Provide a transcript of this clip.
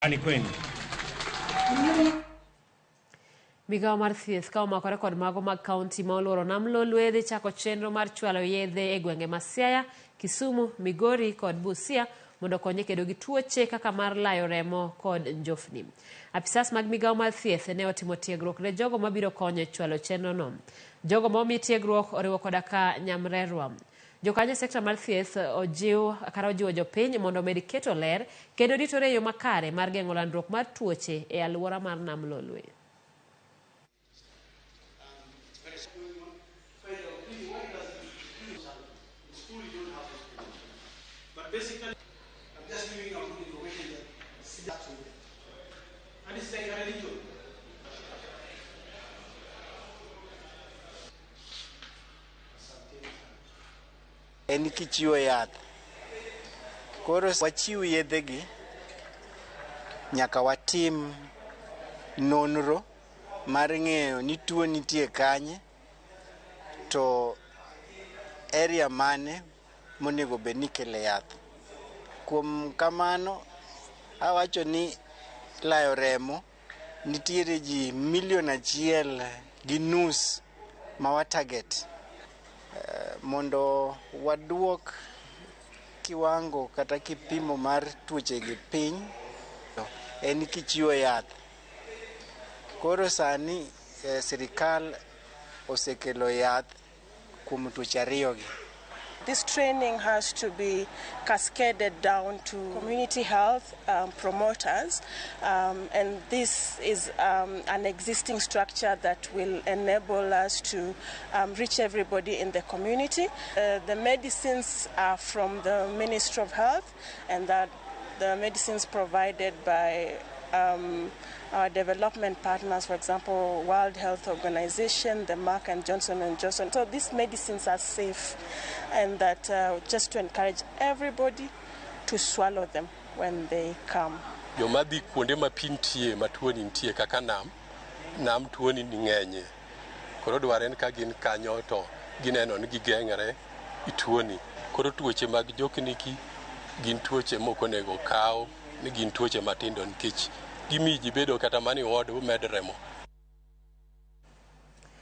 Ani kwenu. Migao mar thieth ka omakore kod mago mag kaunti ma oluoro nam lolwedhe chako chenro mar chwalo yedhe e gwenge ma Siaya, Kisumu, Migori kod Busia mondo konye kedo gi tuoche kaka mar layo remo kod njofni. Apisas mag migao mar thieth ne otimo tiegruok ne jogo mabiro konyo e chwalo chenro no. Jogo ma omi tiegruok oriwo koda ka nyamrerwa. Jokanyo sekta mar thieth ojiwo jopiny mondo omed keto ler kendo ritore e yo makare mar geng'o landruok mar tuoche e alwora mar nam lolwe. Basically, I'm just giving out good information that see that with it. And it's like a religion. En kichiwo yath. Koro wachiw yedhe gi nyaka watim nonro mar ng'eyo ni tuo nitie kanye to area mane monego bed ni kele yath. Kuom kamano awacho ni layo remo nitiere ji 1.5 million gi nus ma wa target mondo waduok kiwango kata kipimo mar tuoche gi piny en kichiwo yath. Koro sani sirikal osekelo yath kuom tuoche ariyo gi. This training has to be cascaded down to community health promoters, and this is an existing structure that will enable us to reach everybody in the community. The medicines are from the Ministry of Health, and that the medicines provided by our development partners, for example, World Health Organization, the Merck and Johnson & Johnson. So these medicines are safe, and that just to encourage everybody to swallow them when they come. Joma dhi kuonde ma pi nitie ma tuo nitie kaka nam tuo ni ng'enye. Koro dware ni ka gin kanyo to gineno ni gigeng'ore gi tuo ni. Koro tuoche mag jokniki gin tuoche moko nego kaw ni gin tuoche matindo nikech gimi ji bedo kata mani wod med remo.